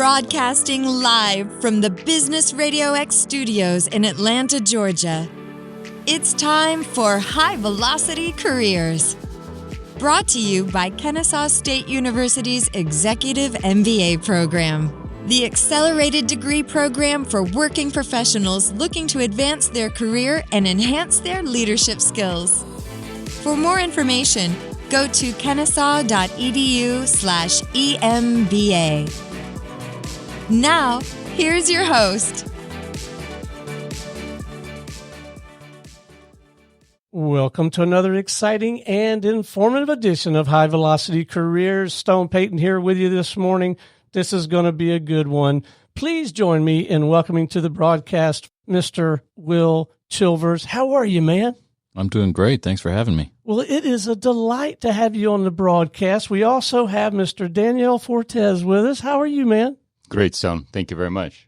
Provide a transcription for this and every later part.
Broadcasting live from the Business RadioX studios in Atlanta, Georgia. It's time for High Velocity Careers. Brought to you by Kennesaw State University's Executive MBA program, the accelerated degree program for working professionals looking to advance their career and enhance their leadership skills. For more information, go to kennesaw.edu/EMBA. Now, here's your host. Welcome to another exciting and informative edition of High Velocity Careers. Stone Payton here with you this morning. This is going to be a good one. Please join me in welcoming to the broadcast Mr. Will Chilvers. How are you, man? I'm doing great. Thanks for having me. Well, it is a delight to have you on the broadcast. We also have Mr. Daniel Fortes with us. How are you, man? Great, Stone. Thank you very much.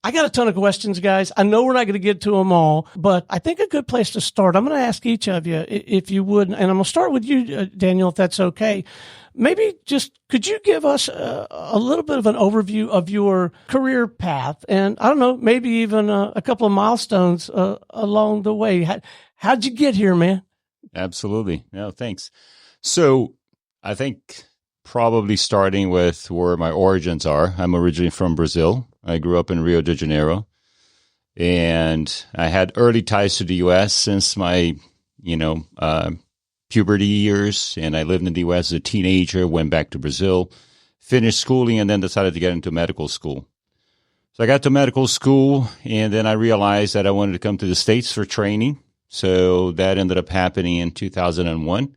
I got a ton of questions, guys. I know we're not going to get to them all, but I think a good place to start, I'm going to ask each of you, if you would, and I'm going to start with you, Daniel, if that's okay. Maybe just could you give us a little bit of an overview of your career path and, I don't know, maybe even a couple of milestones along the way. How'd you get here, man? Absolutely. No, thanks. So I think probably starting with where my origins are. I'm originally from Brazil. I grew up in Rio de Janeiro, and I had early ties to the U.S. since my, puberty years, and I lived in the U.S. as a teenager, went back to Brazil, finished schooling, and then decided to get into medical school. So I got to medical school, and then I realized that I wanted to come to the States for training. So that ended up happening in 2001.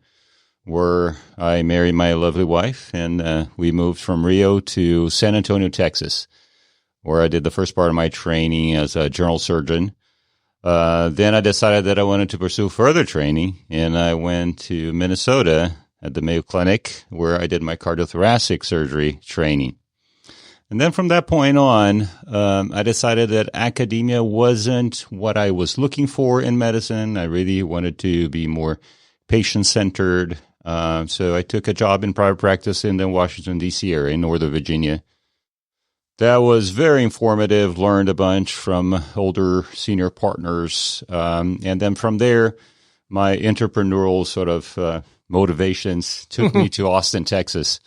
Where I married my lovely wife, and we moved from Rio to San Antonio, Texas, where I did the first part of my training as a general surgeon. Then I decided that I wanted to pursue further training, and I went to Minnesota at the Mayo Clinic, where I did my cardiothoracic surgery training. And then from that point on, I decided that academia wasn't what I was looking for in medicine. I really wanted to be more patient-centered. So I took a job in private practice in the Washington, D.C. area, in Northern Virginia. That was very informative, learned a bunch from older senior partners. And then from there, my entrepreneurial sort of motivations took me to Austin, Texas,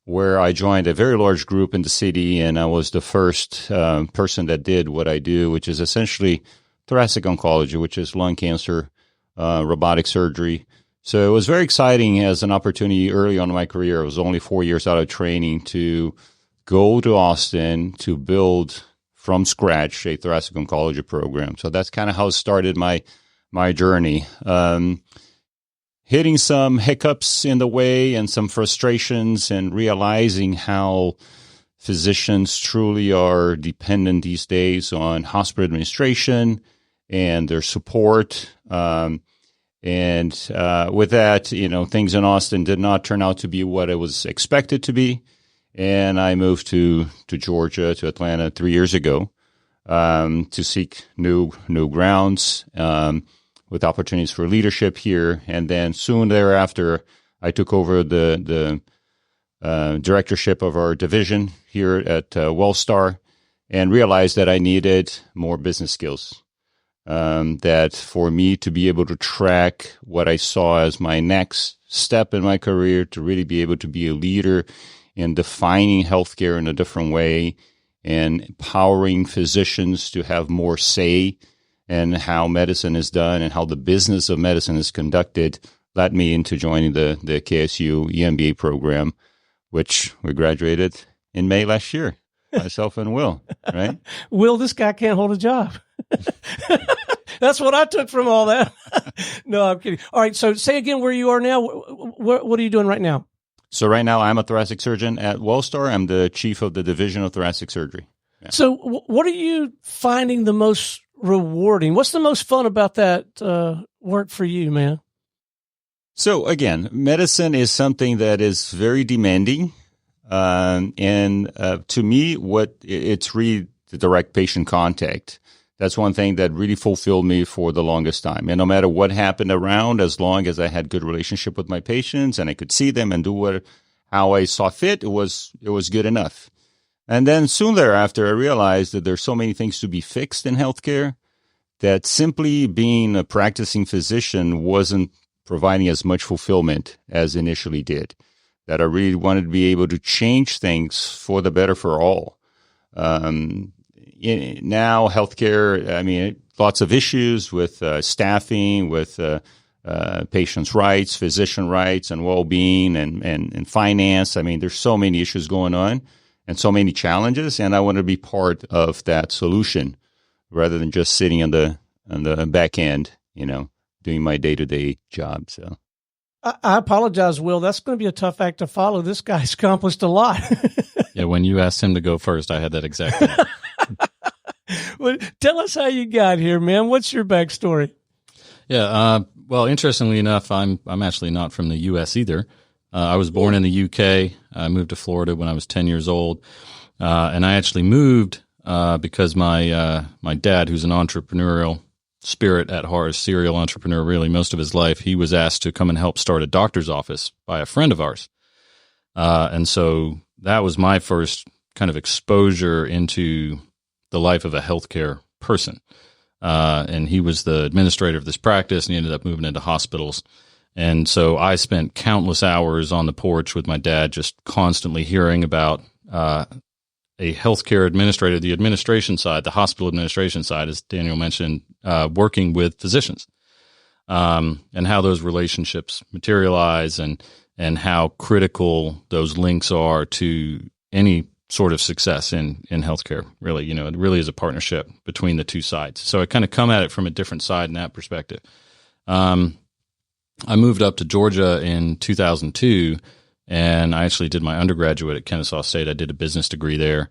where I joined a very large group in the city, and I was the first person that did what I do, which is essentially thoracic oncology, which is lung cancer, robotic surgery. So it was very exciting as an opportunity early on in my career. I was only 4 years out of training to go to Austin to build from scratch a thoracic oncology program. So that's kind of how it started my journey. Hitting some hiccups in the way and some frustrations, and realizing how physicians truly are dependent these days on hospital administration and their support. And with that, things in Austin did not turn out to be what it was expected to be. And I moved to Georgia, to Atlanta 3 years ago, to seek new grounds, with opportunities for leadership here. And then soon thereafter, I took over the directorship of our division here at Wellstar, and realized that I needed more business skills. That for me to be able to track what I saw as my next step in my career, to really be able to be a leader in defining healthcare in a different way and empowering physicians to have more say in how medicine is done and how the business of medicine is conducted, led me into joining the KSU EMBA program, which we graduated in May last year, myself and Will, right? Will, this guy can't hold a job. That's what I took from all that. No, I'm kidding. All right, so say again where you are now. What are you doing right now? So right now I'm a thoracic surgeon at Wellstar. I'm the chief of the division of thoracic surgery. Yeah. So what are you finding the most rewarding? What's the most fun about that work for you, man? So again, medicine is something that is very demanding. And to me, it's really the direct patient contact. That's one thing that really fulfilled me for the longest time. And no matter what happened around, as long as I had good relationship with my patients and I could see them and do how I saw fit, it was good enough. And then soon thereafter, I realized that there's so many things to be fixed in healthcare that simply being a practicing physician wasn't providing as much fulfillment as initially did. That I really wanted to be able to change things for the better for all. Now, healthcare, I mean, lots of issues with staffing, with patients' rights, physician rights, and well-being, and finance. I mean, there's so many issues going on and so many challenges, and I want to be part of that solution rather than just sitting on the back end, doing my day-to-day job. So I apologize, Will. That's going to be a tough act to follow. This guy's accomplished a lot. Yeah, when you asked him to go first, I had that exact thing. Well, tell us how you got here, man. What's your backstory? Yeah, well, interestingly enough, I'm actually not from the U.S. either. I was born in the U.K. I moved to Florida when I was 10 years old, and I actually moved because my dad, who's an entrepreneurial spirit at heart, a serial entrepreneur really most of his life, he was asked to come and help start a doctor's office by a friend of ours. And so that was my first kind of exposure into the life of a healthcare person. And he was the administrator of this practice, and he ended up moving into hospitals. And so I spent countless hours on the porch with my dad, just constantly hearing about a healthcare administrator, the administration side, the hospital administration side, as Daniel mentioned, working with physicians, and how those relationships materialize, and how critical those links are to any sort of success in healthcare. Really, it really is a partnership between the two sides. So I kind of come at it from a different side in that perspective. I moved up to Georgia in 2002, and I actually did my undergraduate at Kennesaw State. I did a business degree there.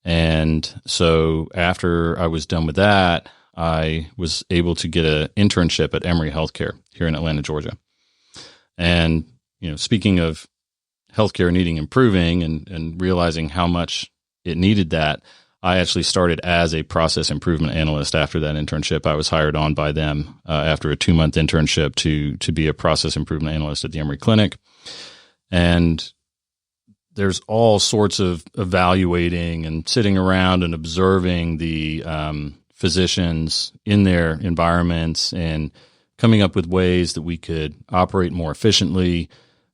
And so after I was done with that, I was able to get an internship at Emory Healthcare here in Atlanta, Georgia. And, speaking of healthcare needing improving and realizing how much it needed that, I actually started as a process improvement analyst after that internship. I was hired on by them after a 2-month internship to be a process improvement analyst at the Emory Clinic. And there's all sorts of evaluating and sitting around and observing the physicians in their environments and coming up with ways that we could operate more efficiently,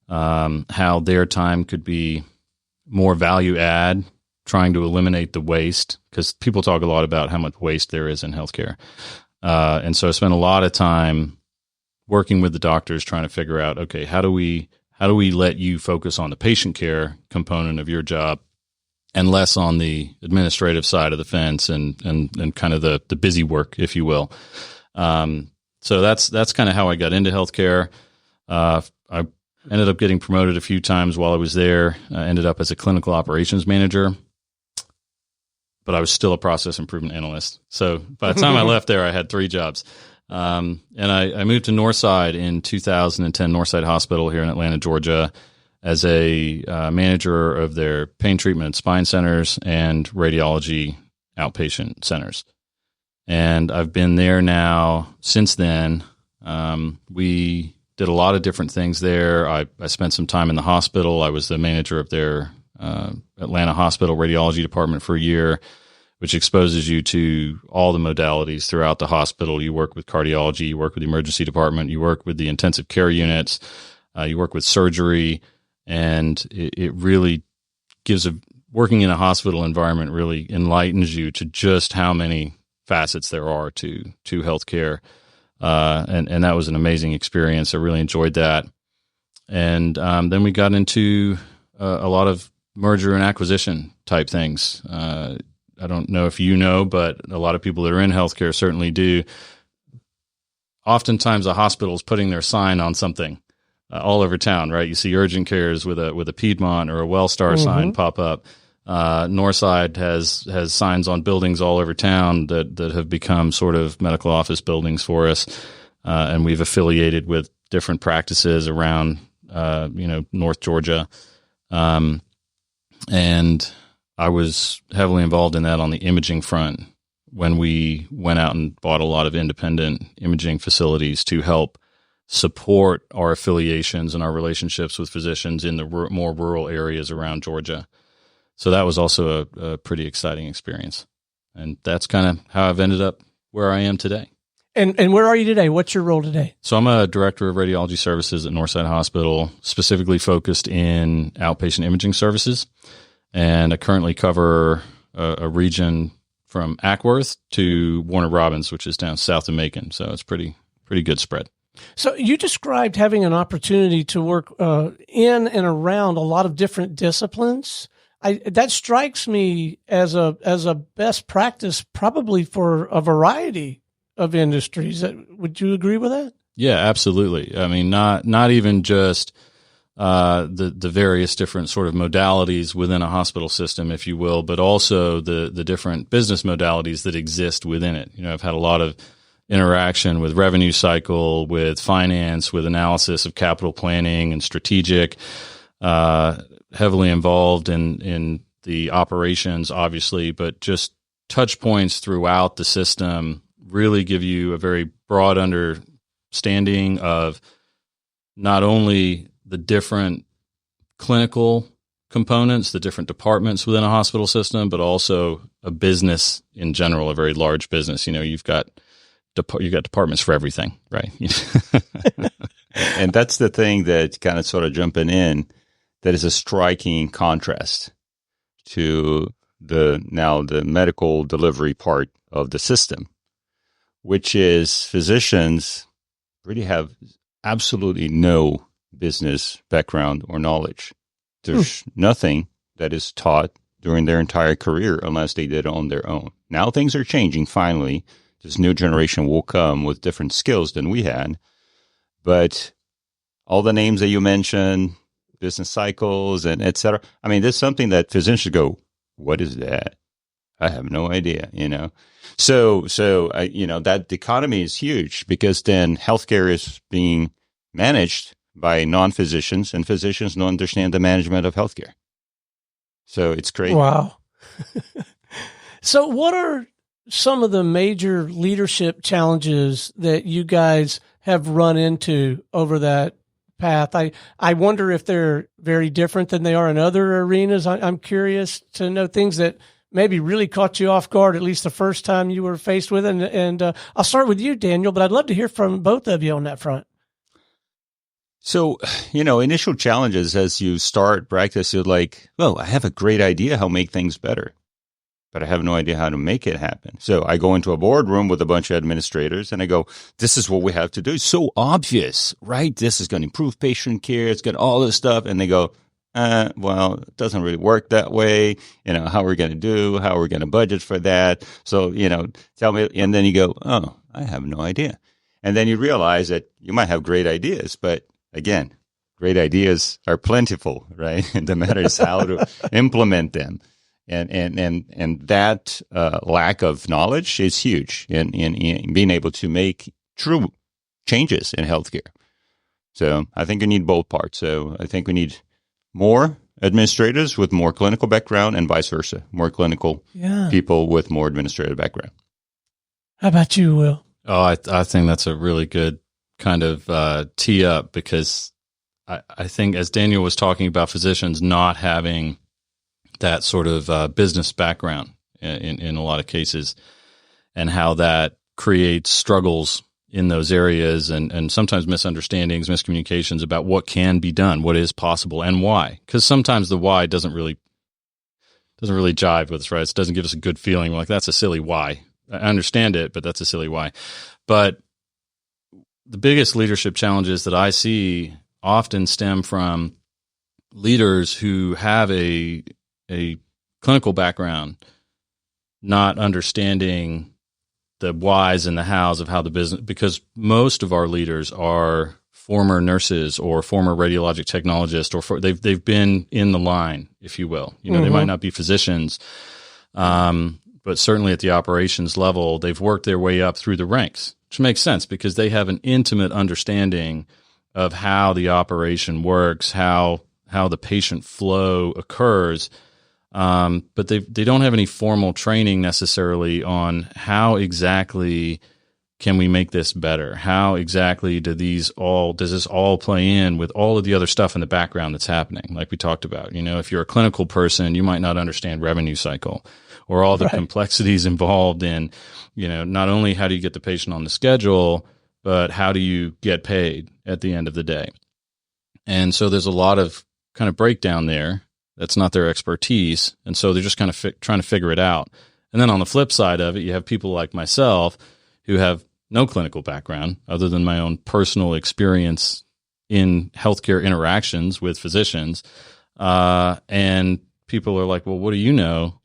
how their time could be more value add, trying to eliminate the waste, because people talk a lot about how much waste there is in healthcare. And so I spent a lot of time working with the doctors trying to figure out, okay, how do we let you focus on the patient care component of your job and less on the administrative side of the fence and kind of the busy work, if you will. So that's kind of how I got into healthcare. I ended up getting promoted a few times while I was there. I ended up as a clinical operations manager, but I was still a process improvement analyst. So by the time I left there, I had 3 jobs. And I moved to Northside in 2010, Northside Hospital here in Atlanta, Georgia, as a manager of their pain treatment and spine centers and radiology outpatient centers. And I've been there now since then. We did a lot of different things there. I spent some time in the hospital. I was the manager of their Atlanta Hospital radiology department for a year, which exposes you to all the modalities throughout the hospital. You work with cardiology, you work with the emergency department, you work with the intensive care units, you work with surgery, and it really gives working in a hospital environment really enlightens you to just how many facets there are to healthcare. And that was an amazing experience. I really enjoyed that. And then we got into a lot of merger and acquisition type things. I don't know if you know, but a lot of people that are in healthcare certainly do. Oftentimes a hospital is putting their sign on something all over town, right? You see urgent cares with a Piedmont or a Wellstar sign pop up. Northside has signs on buildings all over town that have become sort of medical office buildings for us. And we've affiliated with different practices around, North Georgia. And I was heavily involved in that on the imaging front when we went out and bought a lot of independent imaging facilities to help support our affiliations and our relationships with physicians in the more rural areas around Georgia. So that was also a pretty exciting experience. And that's kind of how I've ended up where I am today. And where are you today? What's your role today? So I'm a director of radiology services at Northside Hospital, specifically focused in outpatient imaging services. And I currently cover a region from Ackworth to Warner Robins, which is down south of Macon. So it's pretty good spread. So you described having an opportunity to work in and around a lot of different disciplines. That strikes me as a best practice, probably for a variety of industries. Would you agree with that? Yeah, absolutely. I mean, not even just the various different sort of modalities within a hospital system, if you will, but also the different business modalities that exist within it. You know, I've had a lot of interaction with revenue cycle, with finance, with analysis of capital planning and strategic, heavily involved in the operations, obviously, but just touch points throughout the system really give you a very broad understanding of not only the different clinical components, the different departments within a hospital system, but also a business in general, a very large business. You know, you've got departments for everything, right? And that's the thing that kind of sort of jumping in, that is a striking contrast to the medical delivery part of the system, which is physicians really have absolutely no business background or knowledge. There's nothing that is taught during their entire career unless they did it on their own. Now things are changing finally. This new generation will come with different skills than we had. But all the names that you mentioned, business cycles and et cetera, I mean, there's something that physicians go, what is that? I have no idea, you know. So that dichotomy is huge, because then healthcare is being managed by non-physicians, and physicians don't understand the management of healthcare. So it's crazy. Wow. So what are some of the major leadership challenges that you guys have run into over that path? I wonder if they're very different than they are in other arenas. I'm curious to know things that maybe really caught you off guard, at least the first time you were faced with it. And I'll start with you, Daniel, but I'd love to hear from both of you on that front. So, initial challenges as you start practice, you're like, well, I have a great idea how to make things better, but I have no idea how to make it happen. So I go into a boardroom with a bunch of administrators and I go, this is what we have to do. It's so obvious, right? This is going to improve patient care. It's got all this stuff. And they go, well, it doesn't really work that way. How are we going to do? How are we going to budget for that? So, tell me. And then you go, oh, I have no idea. And then you realize that you might have great ideas, but again, great ideas are plentiful, right? And the matter is how to implement them. And that lack of knowledge is huge in being able to make true changes in healthcare. So I think we need both parts. So I think we need more administrators with more clinical background and vice versa, more clinical people with more administrative background. How about you, Will? Oh, I think that's a really good kind of tee up, because I think, as Daniel was talking about, physicians not having that sort of business background in a lot of cases, and how that creates struggles in those areas, and sometimes misunderstandings, miscommunications about what can be done, what is possible, and why. Because sometimes the why doesn't really jive with us, right? It doesn't give us a good feeling. We're like, that's a silly why. I understand it, but that's a silly why. But the biggest leadership challenges that I see often stem from leaders who have a clinical background not understanding the whys and the hows of how the business, because most of our leaders are former nurses or former radiologic technologists, or they've been in the line, if you will. They might not be physicians, but certainly at the operations level, they've worked their way up through the ranks, which makes sense because they have an intimate understanding of how the operation works, how the patient flow occurs. But they don't have any formal training necessarily on how exactly can we make this better? How exactly does this all play in with all of the other stuff in the background that's happening? Like we talked about, if you're a clinical person, you might not understand revenue cycle or all the complexities involved in, not only how do you get the patient on the schedule, but how do you get paid at the end of the day? And so there's a lot of kind of breakdown there. That's not their expertise. And so they're just kind of trying to figure it out. And then on the flip side of it, you have people like myself who have no clinical background other than my own personal experience in healthcare interactions with physicians. And people are like, well, what do you know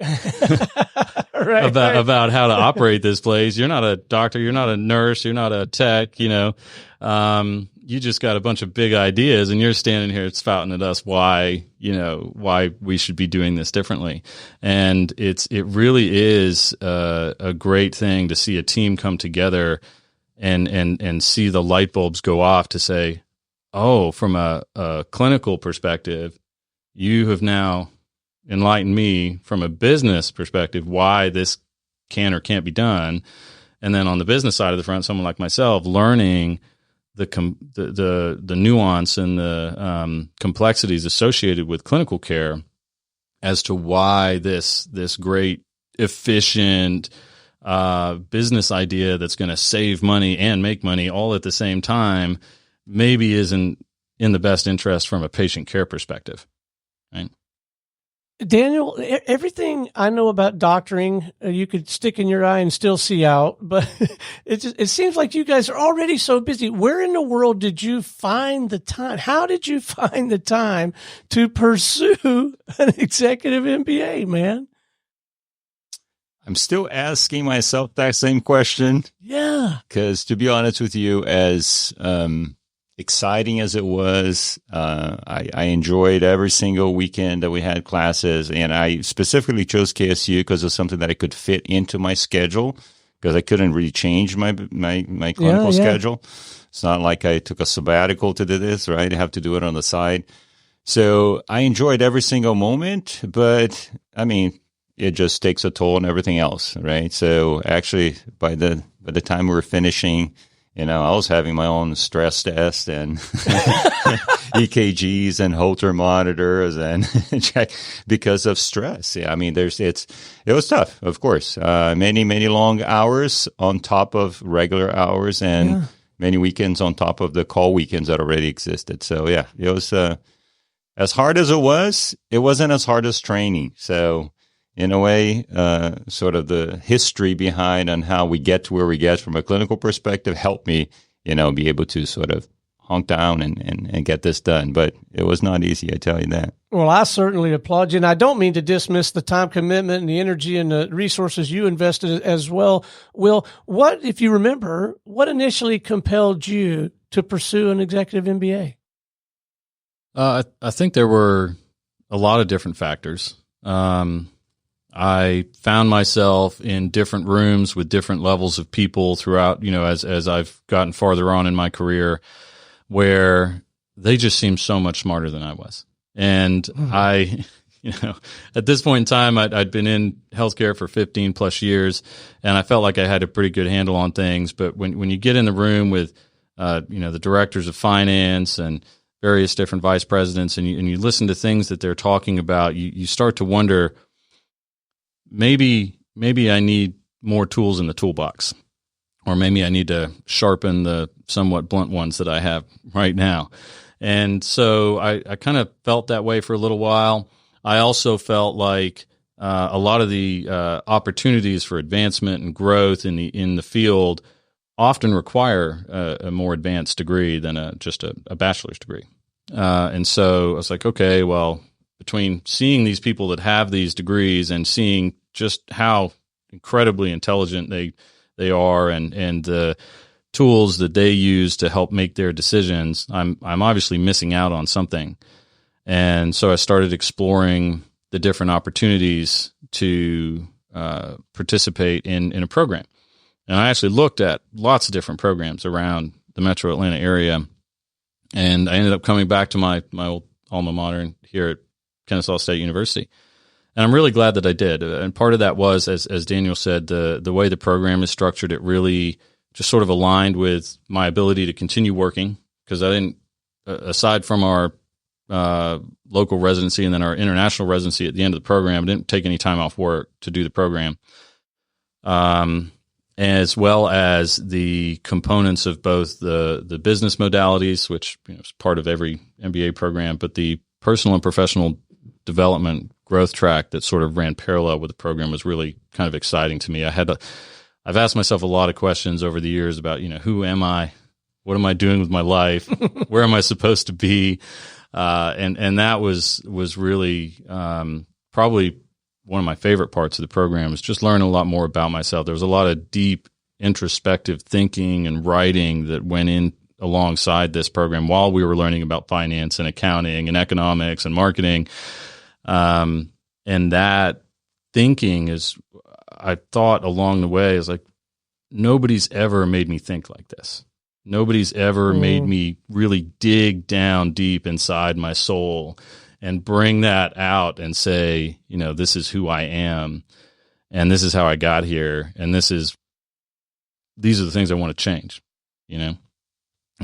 about how to operate this place? You're not a doctor. You're not a nurse. You're not a tech, you just got a bunch of big ideas and you're standing here spouting at us why we should be doing this differently. And it really is a great thing to see a team come together and see the light bulbs go off to say, oh, from a clinical perspective, you have now enlightened me from a business perspective why this can or can't be done. And then on the business side of the front, someone like myself learning the nuance and the complexities associated with clinical care as to why this great efficient business idea that's going to save money and make money all at the same time maybe isn't in the best interest from a patient care perspective, right? Daniel, everything I know about doctoring, you could stick in your eye and still see out, but it seems like you guys are already so busy. Where in the world did you find the time? How did you find the time to pursue an executive MBA, man? I'm still asking myself that same question. Yeah. Because to be honest with you, as exciting as it was, I enjoyed every single weekend that we had classes, and I specifically chose KSU because it was something that I could fit into my schedule because I couldn't really change my clinical schedule. It's not like I took a sabbatical to do this, right? I have to do it on the side. So I enjoyed every single moment, but I mean, it just takes a toll on everything else, right? So actually, by the time we were finishing, I was having my own stress test and EKGs and Holter monitors and check because of stress. Yeah, I mean, it was tough, of course. Many, many long hours on top of regular hours and many weekends on top of the call weekends that already existed. So yeah, it was as hard as it wasn't as hard as training. So in a way, sort of the history behind on how we get to where we get from a clinical perspective helped me, be able to sort of hunk down and get this done. But it was not easy, I tell you that. Well, I certainly applaud you. And I don't mean to dismiss the time commitment and the energy and the resources you invested as well. Will, if you remember, what initially compelled you to pursue an executive MBA? I think there were a lot of different factors. I found myself in different rooms with different levels of people throughout, as I've gotten farther on in my career, where they just seemed so much smarter than I was. And I, at this point in time, I'd been in healthcare for 15 plus years, and I felt like I had a pretty good handle on things. But when you get in the room with, the directors of finance and various different vice presidents, and you listen to things that they're talking about, you start to wonder, maybe I need more tools in the toolbox, or maybe I need to sharpen the somewhat blunt ones that I have right now. And so I kind of felt that way for a little while. I also felt like a lot of the opportunities for advancement and growth in the field often require a more advanced degree than just a bachelor's degree. And so I was like, okay, well, between seeing these people that have these degrees and seeing just how incredibly intelligent they are and the tools that they use to help make their decisions, I'm obviously missing out on something. And so I started exploring the different opportunities to participate in a program. And I actually looked at lots of different programs around the metro Atlanta area. And I ended up coming back to my old alma mater here at Kennesaw State University. And I'm really glad that I did. And part of that was, as Daniel said, the way the program is structured, it really just sort of aligned with my ability to continue working, because I didn't, aside from our local residency and then our international residency at the end of the program, I didn't take any time off work to do the program. As well as the components of both the business modalities, which is part of every MBA program, but the personal and professional development growth track that sort of ran parallel with the program was really kind of exciting to me. I've asked myself a lot of questions over the years about, who am I? What am I doing with my life? Where am I supposed to be? And that was really probably one of my favorite parts of the program, is just learning a lot more about myself. There was a lot of deep introspective thinking and writing that went in alongside this program while we were learning about finance and accounting and economics and marketing. And that thinking is, I thought along the way, is like, nobody's ever made me think like this. Nobody's ever made me really dig down deep inside my soul and bring that out and say, this is who I am, and this is how I got here, and these are the things I want to change, And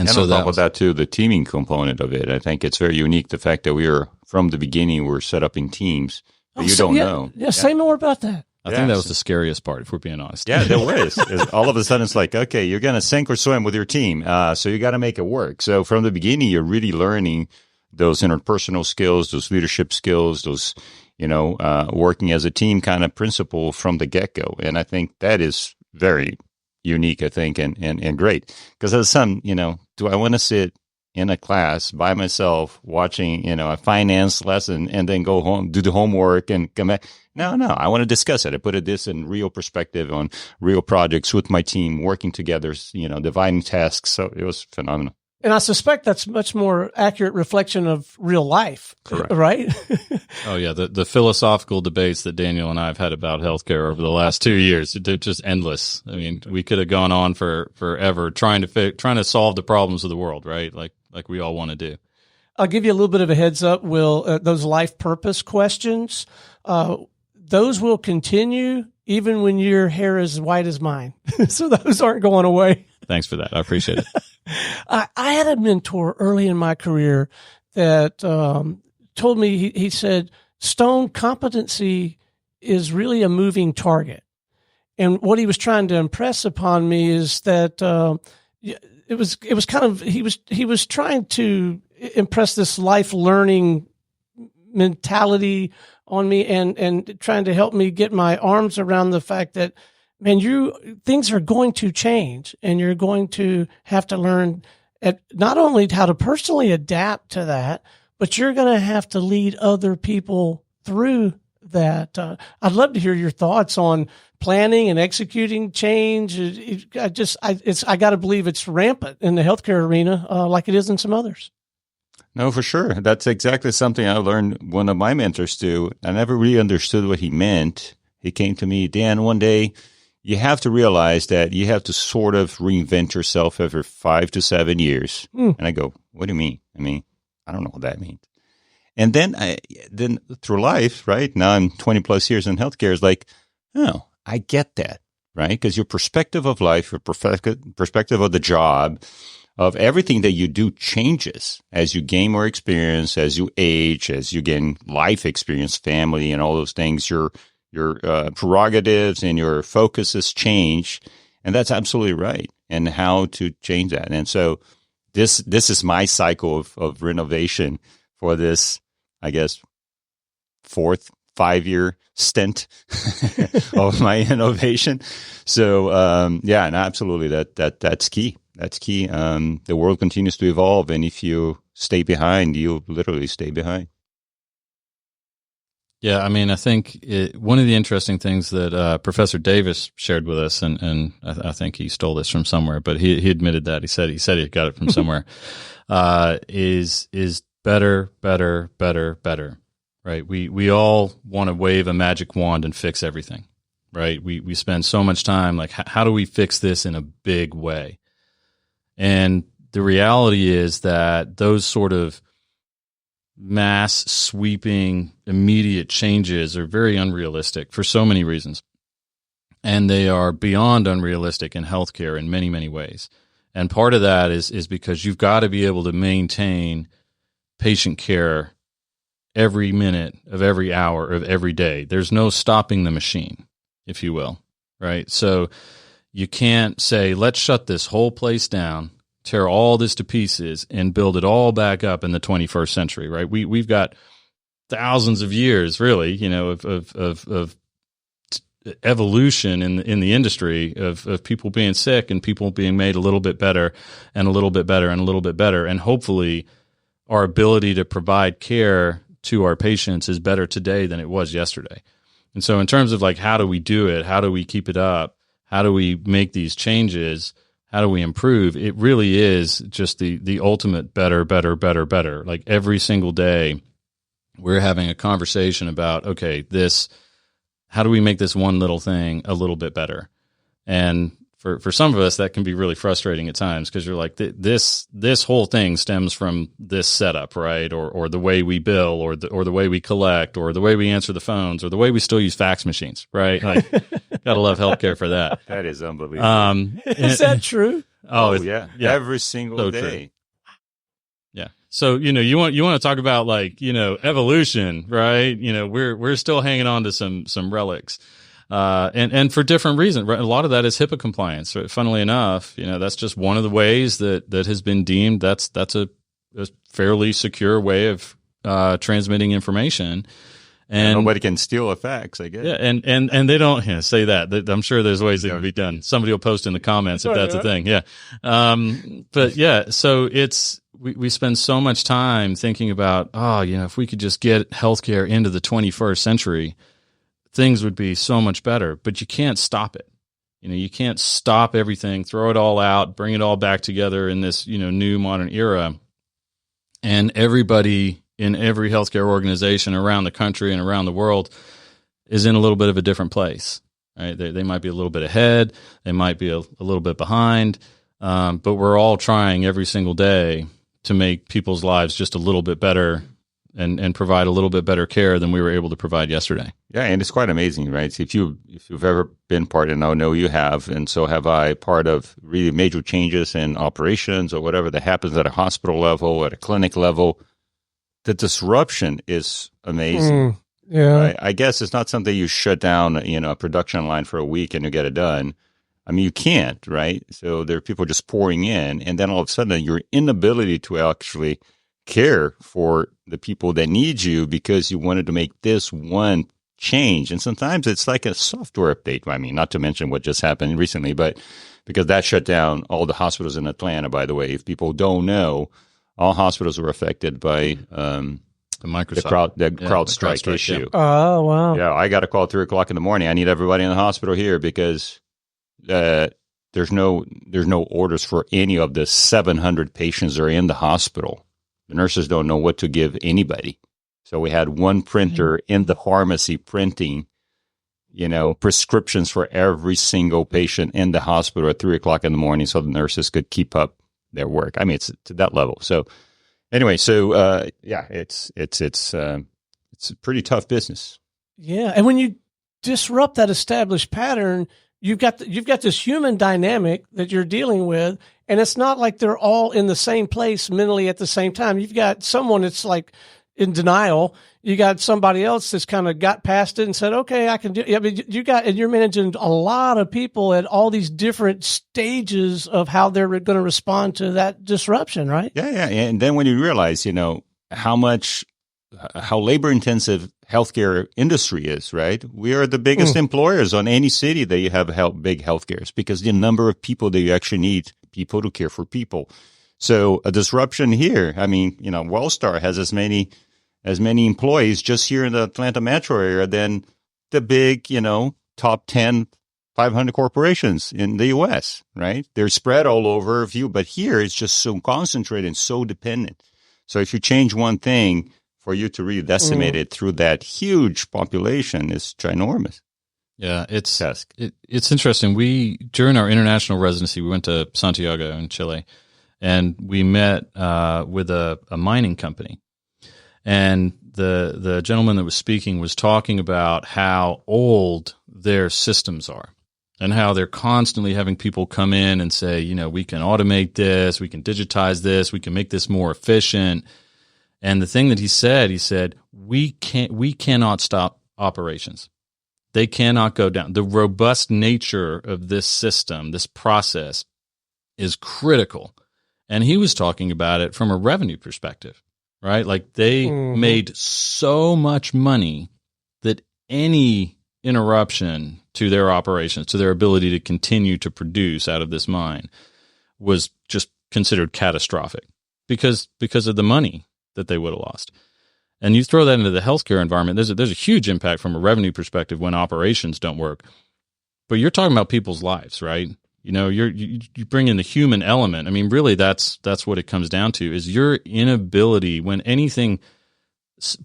so on top of that too, the teaming component of it, I think it's very unique. The fact that from the beginning, we're set up in teams, but you don't know. Yeah, say more about that. I think that was the scariest part, if we're being honest. Yeah, there was. All of a sudden, it's like, okay, you're going to sink or swim with your team, so you got to make it work. So from the beginning, you're really learning those interpersonal skills, those leadership skills, those, working as a team kind of principle from the get-go. And I think that is very unique, I think, and great. Because as a son, do I want to sit in a class by myself watching, a finance lesson and then go home, do the homework and come back? No, I want to discuss it. I put this in real perspective on real projects with my team, working together, dividing tasks. So it was phenomenal. And I suspect that's much more accurate reflection of real life. Correct. Right? Oh, yeah. The philosophical debates that Daniel and I have had about healthcare over the last 2 years, they're just endless. I mean, we could have gone on forever trying to solve the problems of the world, right? Like we all want to do. I'll give you a little bit of a heads up, Will. Those life purpose questions, those will continue even when your hair is white as mine. So those aren't going away. Thanks for that. I appreciate it. I had a mentor early in my career that told me, he said, Stone, competency is really a moving target. And what he was trying to impress upon me is that it was kind of, he was trying to impress this life learning mentality on me and trying to help me get my arms around the fact that, man, things are going to change, and you're going to have to learn not only how to personally adapt to that, but you're going to have to lead other people through that. I'd love to hear your thoughts on planning and executing change. I got to believe it's rampant in the healthcare arena, like it is in some others. No, for sure. That's exactly something I learned one of my mentors do. I never really understood what he meant. He came to me, Dan, one day, you have to realize that you have to sort of reinvent yourself every 5 to 7 years. And I go, what do you mean? I mean, I don't know what that means. And then through life, right? Now I'm 20 plus years in healthcare. It's like, oh, I get that, right? Because your perspective of life, your perspective of the job, of everything that you do changes as you gain more experience, as you age, as you gain life experience, family, and all those things. Your prerogatives and your focuses change, and that's absolutely right. And how to change that. And so this is my cycle of renovation for this, I guess, 4th 5-year stint of my innovation. So and absolutely that's key. That's key. The world continues to evolve, and if you stay behind, you literally stay behind. Yeah, I mean, I think one of the interesting things that Professor Davis shared with us, and I think he stole this from somewhere, but he admitted that he said he got it from somewhere, is better, better, better, better. Right? We all want to wave a magic wand and fix everything. Right? We spend so much time like, how do we fix this in a big way? And the reality is that those sort of mass sweeping immediate changes are very unrealistic for so many reasons. and they are beyond unrealistic in healthcare in many, many ways. And part of that is because you've got to be able to maintain patient care every minute of every hour of every day. There's no stopping the machine, if you will, right? So you can't say, let's shut this whole place down, tear all this to pieces, and build it all back up in the 21st century, right? We've got thousands of years, really, of evolution in the industry of people being sick and people being made a little bit better and a little bit better and a little bit better. And hopefully our ability to provide care to our patients is better today than it was yesterday. And so in terms of like, how do we do it? How do we keep it up? How do we make these changes? How do we improve? It really is just the ultimate better. Like every single day we're having a conversation about, okay, how do we make this one little thing a little bit better? And for some of us, that can be really frustrating at times because you're like, this whole thing stems from this setup, right? Or the way we bill, or the way we collect, or the way we answer the phones, or the way we still use fax machines, right? Like, gotta love healthcare for that. That is unbelievable. Is that true? Oh yeah. Every single day. True. Yeah. So, you want to talk about like, evolution, right? We're still hanging on to some relics. And for different reasons, right? A lot of that is HIPAA compliance. Right? Funnily enough, that's just one of the ways that has been deemed that's a fairly secure way of transmitting information. And nobody can steal a fax, I guess. Yeah, and they don't say that. I'm sure there's ways that can be done. Somebody will post in the comments if that's a thing. Yeah. But yeah, so we spend so much time thinking about, if we could just get healthcare into the 21st century, things would be so much better. But you can't stop it. You can't stop everything, throw it all out, bring it all back together in this, new modern era. And everybody in every healthcare organization around the country and around the world is in a little bit of a different place, right? They might be a little bit ahead. They might be a little bit behind. But we're all trying every single day to make people's lives just a little bit better and provide a little bit better care than we were able to provide yesterday. Yeah, and it's quite amazing, right? If you've ever been part, and I know you have, and so have I, part of really major changes in operations or whatever that happens at a hospital level, at a clinic level, the disruption is amazing. Yeah, right? I guess it's not something you shut down, a production line for a week and you get it done. I mean, you can't, right? So there are people just pouring in, and then all of a sudden your inability to actually care for the people that need you because you wanted to make this one change. And sometimes it's like a software update. I mean, not to mention what just happened recently, but because that shut down all the hospitals in Atlanta, by the way. If people don't know, all hospitals were affected by the CrowdStrike issue. Yeah. Oh, wow. Yeah, I got a call at 3 o'clock in the morning. I need everybody in the hospital here because there's no orders for any of the 700 patients that are in the hospital. The nurses don't know what to give anybody. So we had one printer in the pharmacy printing, prescriptions for every single patient in the hospital at 3 o'clock in the morning so the nurses could keep up their work. I mean, it's to that level. So anyway, it's a pretty tough business. Yeah. And when you disrupt that established pattern, you've got this human dynamic that you're dealing with, and it's not like they're all in the same place mentally at the same time. You've got someone that's like in denial. You got somebody else that's kind of got past it and said, okay, I can do it. I mean, and you're managing a lot of people at all these different stages of how they're going to respond to that disruption, right? Yeah. And then when you realize, how labor intensive healthcare industry is, right? We are the biggest employers on any city that you have big healthcares because the number of people that you actually need people to care for people. So a disruption here, I mean, Wellstar has as many employees just here in the Atlanta metro area than the big, top 10, 500 corporations in the U.S., right? They're spread all over a few, but here it's just so concentrated and so dependent. So if you change one thing, for you to really decimate it through that huge population is ginormous. Yeah, it's interesting. During our international residency, we went to Santiago in Chile, and we met with a mining company. And the gentleman that was speaking was talking about how old their systems are. and how they're constantly having people come in and say, we can automate this, we can digitize this, we can make this more efficient. And the thing that he said, we cannot stop operations. They cannot go down. The robust nature of this system, this process, is critical. And he was talking about it from a revenue perspective, right? Like they made so much money that any interruption to their operations, to their ability to continue to produce out of this mine, was just considered catastrophic because of the money that they would have lost. And you throw that into the healthcare environment, there's a huge impact from a revenue perspective when operations don't work. But you're talking about people's lives, right? You bring in the human element. I mean, really, that's what it comes down to, is your inability, when anything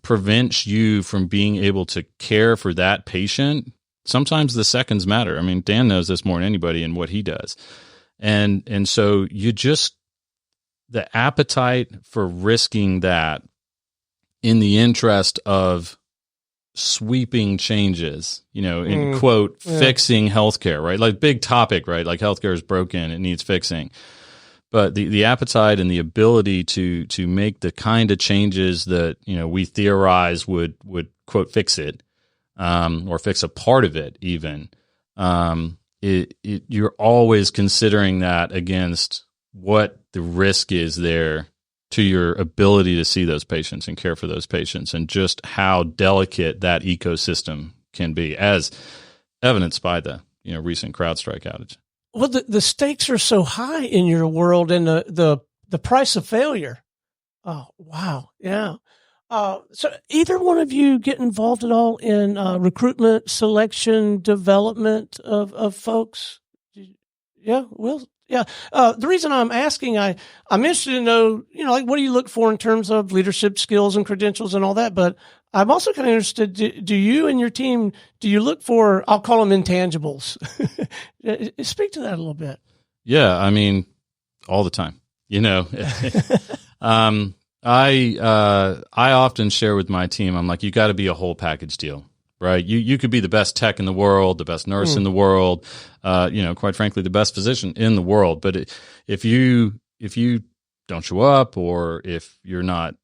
prevents you from being able to care for that patient. Sometimes the seconds matter. I mean, Dan knows this more than anybody in what he does. And so the appetite for risking that in the interest of sweeping changes, in quote, fixing healthcare, right? Like big topic, right? Like healthcare is broken, it needs fixing. But the appetite and the ability to make the kind of changes that, we theorize would quote, fix it, or fix a part of it even, you're always considering that against what the risk is there to your ability to see those patients and care for those patients, and just how delicate that ecosystem can be, as evidenced by the recent CrowdStrike outage. Well, the stakes are so high in your world, and the price of failure. Oh, wow. Yeah. So either one of you get involved at all in recruitment, selection, development of folks? Yeah, Will? Yeah. The reason I'm asking, I'm interested to know, like, what do you look for in terms of leadership skills and credentials and all that? But I'm also kind of interested, do you and your team, do you look for, I'll call them intangibles? Speak to that a little bit. Yeah. I mean, all the time, I often share with my team, I'm like, you got to be a whole package deal. Right. You could be the best tech in the world, the best nurse in the world, quite frankly, the best physician in the world. But if you don't show up, or if you're not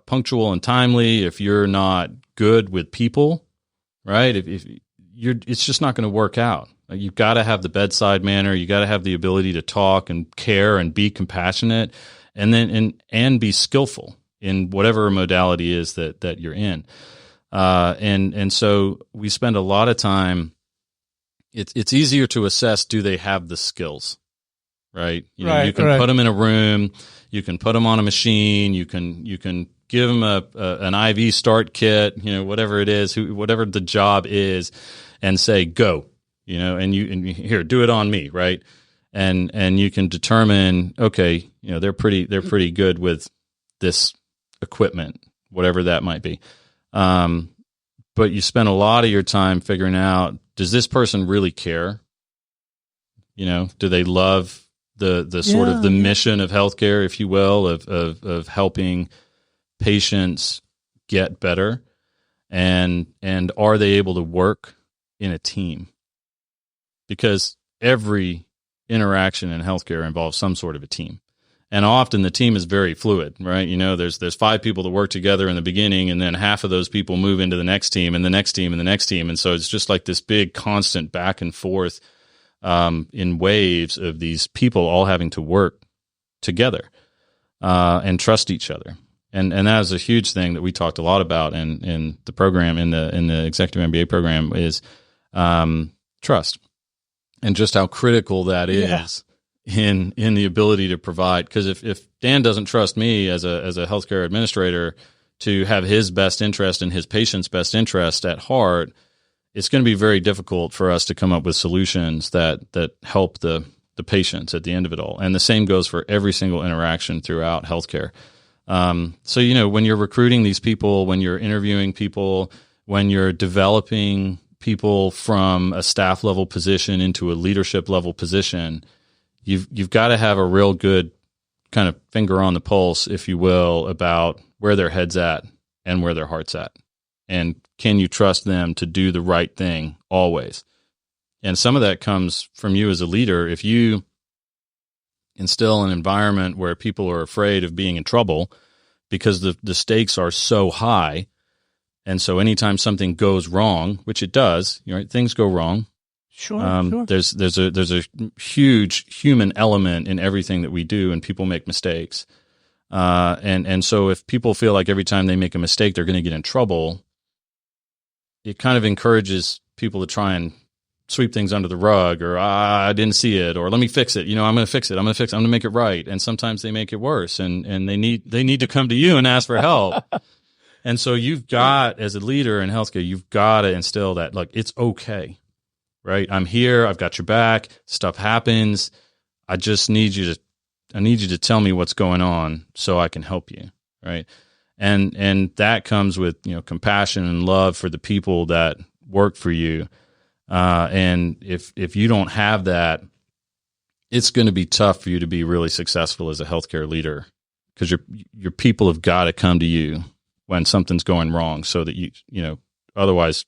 punctual and timely, if you're not good with people, right? If it's just not going to work out. You've got to have the bedside manner. You got to have the ability to talk and care and be compassionate, and then and be skillful in whatever modality is that you're in. And so we spend a lot of time. It's easier to assess, do they have the skills, right? You can put them in a room, you can put them on a machine, you can give them an IV start kit, whatever it is, whatever the job is, and say, go, and here, do it on me. Right. And you can determine, okay, they're pretty good with this equipment, whatever that might be. But you spend a lot of your time figuring out, does this person really care? Do they love the sort of the mission of healthcare, if you will, of helping patients get better, and are they able to work in a team? Because every interaction in healthcare involves some sort of a team. And often the team is very fluid, right? There's 5 people that work together in the beginning, and then half of those people move into the next team and the next team and the next team. And so it's just like this big constant back and forth in waves of these people all having to work together and trust each other. And that is a huge thing that we talked a lot about in the program, in the executive MBA program, is trust, and just how critical that is. In the ability to provide, because if Dan doesn't trust me as a healthcare administrator to have his best interest and his patient's best interest at heart, it's going to be very difficult for us to come up with solutions that help the patients at the end of it all. And the same goes for every single interaction throughout healthcare. So when you're recruiting these people, when you're interviewing people, when you're developing people from a staff level position into a leadership level position, You've got to have a real good kind of finger on the pulse, if you will, about where their head's at and where their heart's at. And can you trust them to do the right thing always? And some of that comes from you as a leader. If you instill an environment where people are afraid of being in trouble because the stakes are so high, and so anytime something goes wrong, which it does, right, things go wrong. Sure. There's a huge human element in everything that we do, and people make mistakes. And so if people feel like every time they make a mistake, they're going to get in trouble, it kind of encourages people to try and sweep things under the rug, or I didn't see it, or let me fix it. I'm going to fix it. I'm going to make it right. And sometimes they make it worse, and they need to come to you and ask for help. And so you've got, as a leader in healthcare, you've got to instill that, like, it's okay, right? I'm here. I've got your back. Stuff happens. I just need you to tell me what's going on so I can help you, right? And that comes with, compassion and love for the people that work for you. And if you don't have that, it's going to be tough for you to be really successful as a healthcare leader, because your people have got to come to you when something's going wrong, so that otherwise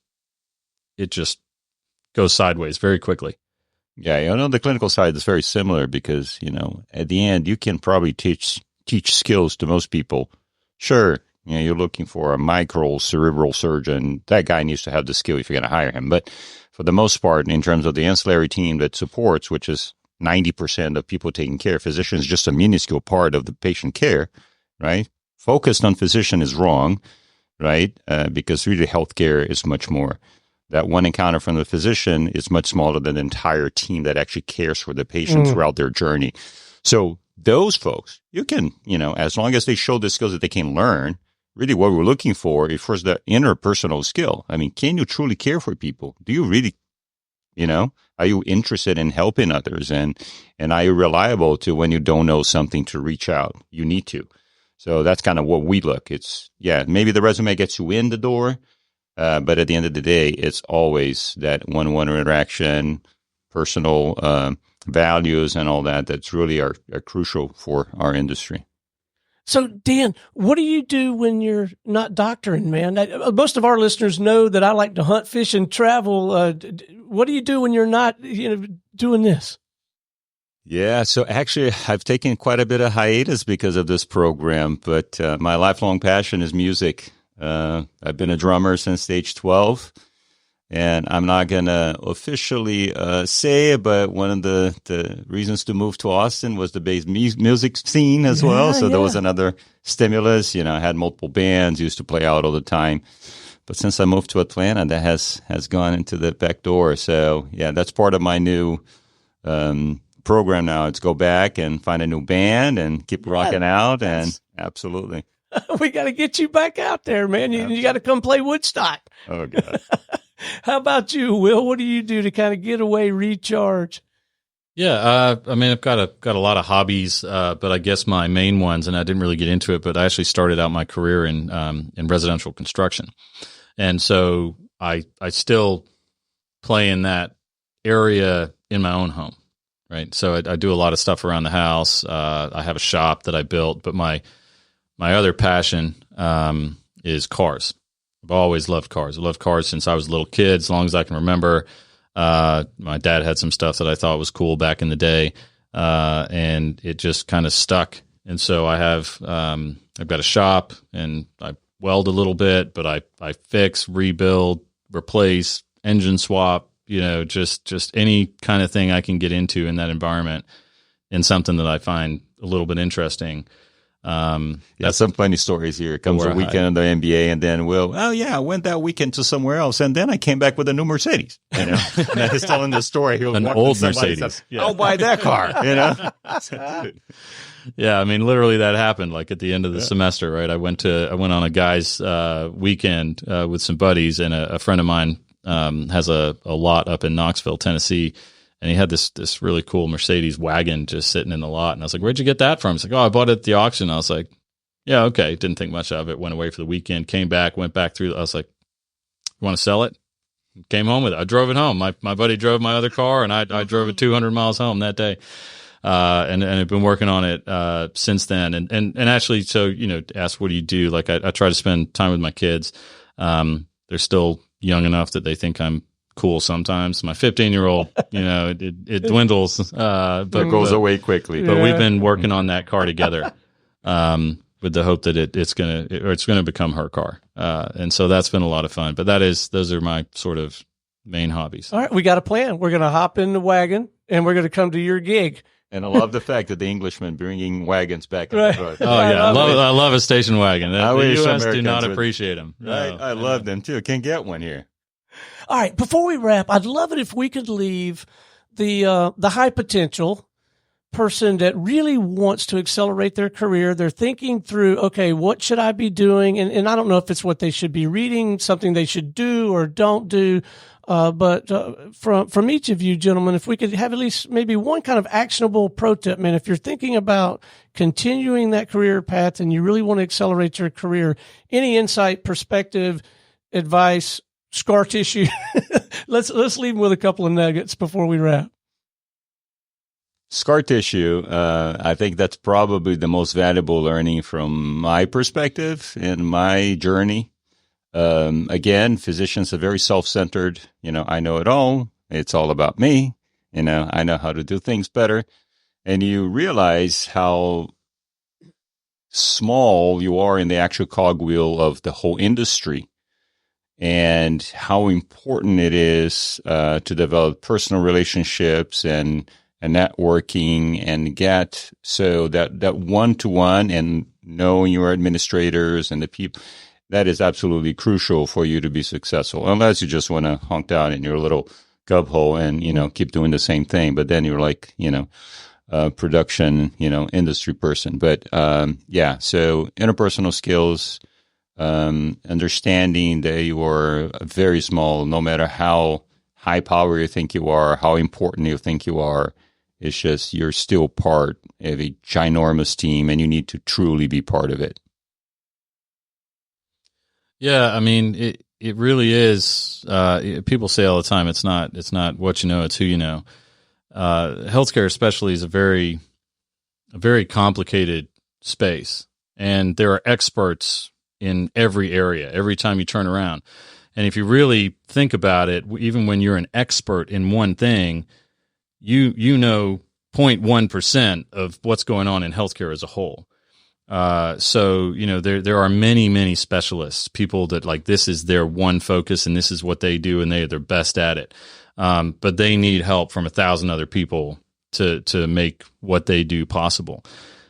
it just goes sideways very quickly. Yeah, the clinical side is very similar because, at the end, you can probably teach skills to most people. Sure, you're looking for a microcerebral surgeon. That guy needs to have the skill if you're going to hire him. But for the most part, in terms of the ancillary team that supports, which is 90% of people taking care, physician is just a minuscule part of the patient care, right? Focused on physician is wrong, right? Because really healthcare is much more. That one encounter from the physician is much smaller than the entire team that actually cares for the patient throughout their journey. So those folks, you can, as long as they show the skills that they can learn, really what we're looking for is first the interpersonal skill. I mean, can you truly care for people? Do you really, are you interested in helping others? And are you reliable to, when you don't know something, to reach out? You need to. So that's kind of what we look. It's, maybe the resume gets you in the door, but at the end of the day, it's always that one-on-one interaction, personal values and all that that's really are crucial for our industry. So, Dan, what do you do when you're not doctoring, man? Most of our listeners know that I like to hunt, fish, and travel. What do you do when you're not doing this? Yeah, so actually, I've taken quite a bit of hiatus because of this program, but my lifelong passion is music. I've been a drummer since age 12, and I'm not going to officially say it, but one of the reasons to move to Austin was the bass music scene as well. So there was another stimulus. I had multiple bands, used to play out all the time. But since I moved to Atlanta, that has gone into the back door. So, that's part of my new program now. It's go back and find a new band and keep rocking out. And absolutely. We got to get you back out there, man. You got to come play Woodstock. Oh, God. How about you, Will? What do you do to kind of get away, recharge? Yeah, I've got a lot of hobbies, but I guess my main ones, and I didn't really get into it, but I actually started out my career in residential construction. And so I still play in that area in my own home, right? So I do a lot of stuff around the house. I have a shop that I built, but my other passion is cars. I've always loved cars. I loved cars since I was a little kid, as long as I can remember. My dad had some stuff that I thought was cool back in the day, and it just kind of stuck. And so I've got a shop, and I weld a little bit, but I fix, rebuild, replace, engine swap, just any kind of thing I can get into in that environment, and something that I find a little bit interesting. That's some funny stories here. It comes a weekend in the NBA, and then I went that weekend to somewhere else, and then I came back with a new Mercedes. And he's telling the story. An old Mercedes. I'll buy that car. Yeah, literally that happened. Like at the end of the semester, right? I went on a guy's weekend with some buddies, and a friend of mine has a lot up in Knoxville, Tennessee. And he had this really cool Mercedes wagon just sitting in the lot. And I was like, where'd you get that from? He's like, I bought it at the auction. I was like, yeah, okay. Didn't think much of it. Went away for the weekend, came back, went back through. I was like, you want to sell it? Came home with it. I drove it home. My buddy drove my other car, and I drove it 200 miles home that day. And I've been working on it since then. And actually, so, ask what do you do? Like I try to spend time with my kids. They're still young enough that they think I'm cool sometimes. My 15-year-old, it dwindles, but it goes away quickly. But we've been working on that car together, with the hope that it's gonna become her car, and so that's been a lot of fun. But those are my sort of main hobbies. All right, we got a plan. We're gonna hop in the wagon and we're gonna come to your gig. And I love the fact that the Englishmen bringing wagons back. Right. Oh yeah, I love a station wagon. The U.S. do not appreciate them. Right, I love them too. Can't get one here. All right, before we wrap, I'd love it if we could leave the high potential person that really wants to accelerate their career. They're thinking through, okay, what should I be doing? And I don't know if it's what they should be reading, something they should do or don't do. But from each of you gentlemen, if we could have at least maybe one kind of actionable pro tip, man, if you're thinking about continuing that career path and you really want to accelerate your career, any insight, perspective, advice, scar tissue, let's leave them with a couple of nuggets before we wrap. Scar tissue, I think that's probably the most valuable learning from my perspective in my journey. Again, physicians are very self-centered. I know it all. It's all about me. I know how to do things better. And you realize how small you are in the actual cogwheel of the whole industry and how important it is to develop personal relationships and networking and get so that one-to-one and knowing your administrators and the people. That is absolutely crucial for you to be successful, unless you just want to honk down in your little cub hole and, keep doing the same thing. But then you're like, production, industry person. But, so interpersonal skills, understanding that you are very small, no matter how high power you think you are, how important you think you are. It's just you're still part of a ginormous team and you need to truly be part of it. Yeah, I mean, it really is. People say all the time, it's not what you know, it's who you know. Healthcare especially is a very complicated space, and there are experts in every area, every time you turn around. And if you really think about it, even when you're an expert in one thing, you know 0.1% of what's going on in healthcare as a whole. So, there are many specialists, people that like this is their one focus and this is what they do and they're best at it. But they need help from 1,000 other people to make what they do possible.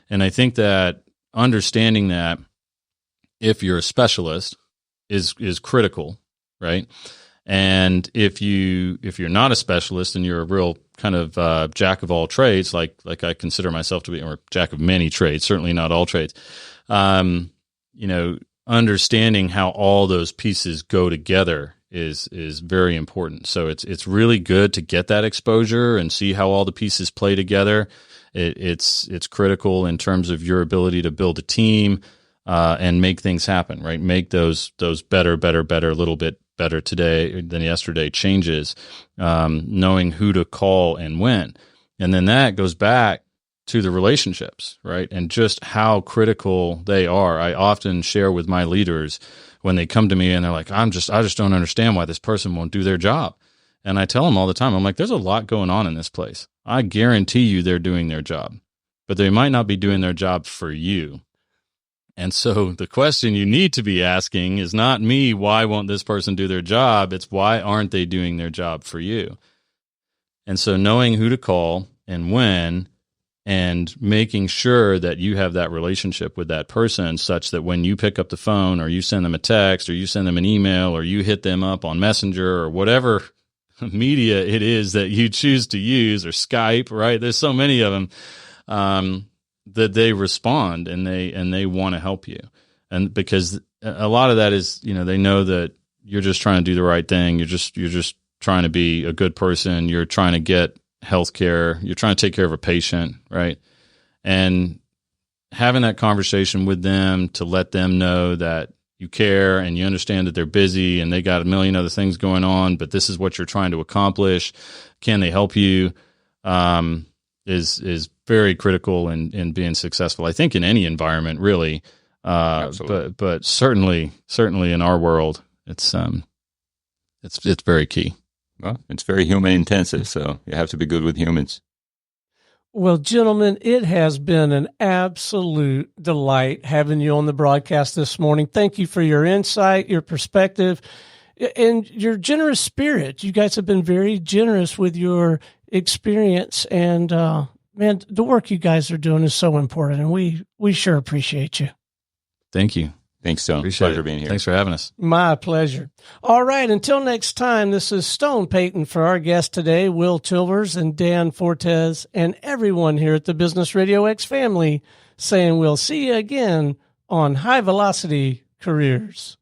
And I think that understanding that if you're a specialist is critical, right? And if you're not a specialist and you're a real kind of jack of all trades, like I consider myself to be, or jack of many trades, certainly not all trades, understanding how all those pieces go together is very important. So it's really good to get that exposure and see how all the pieces play together. It's critical in terms of your ability to build a team and make things happen, right? Make those better, a little bit better today than yesterday changes, knowing who to call and when. And then that goes back to the relationships, right? And just how critical they are. I often share with my leaders when they come to me and they're like, I just don't understand why this person won't do their job. And I tell them all the time, I'm like, there's a lot going on in this place. I guarantee you they're doing their job, but they might not be doing their job for you. And so the question you need to be asking is not me, why won't this person do their job? It's why aren't they doing their job for you? And so knowing who to call and when, and making sure that you have that relationship with that person such that when you pick up the phone or you send them a text or you send them an email or you hit them up on Messenger or whatever media it is that you choose to use, or Skype, right? There's so many of them. That they respond and they want to help you. And because a lot of that is, they know that you're just trying to do the right thing. You're just trying to be a good person. You're trying to get healthcare. You're trying to take care of a patient, right? And having that conversation with them to let them know that you care and you understand that they're busy and they got a million other things going on, but this is what you're trying to accomplish. Can they help you? Is very critical in being successful. I think in any environment, really, but certainly in our world, it's very key. Well, it's very human intensive, so you have to be good with humans. Well, gentlemen, it has been an absolute delight having you on the broadcast this morning. Thank you for your insight, your perspective, and your generous spirit. You guys have been very generous with your experience, and man, the work you guys are doing is so important, and we sure appreciate you. Thank you. Thanks, Stone. Appreciate Pleasure it. being here. Thanks for having us. My pleasure. All right, until next time, this is Stone Payton for our guest today, Will Chilvers and Dan Fortes, and everyone here at the Business RadioX family, saying we'll see you again on High Velocity Careers.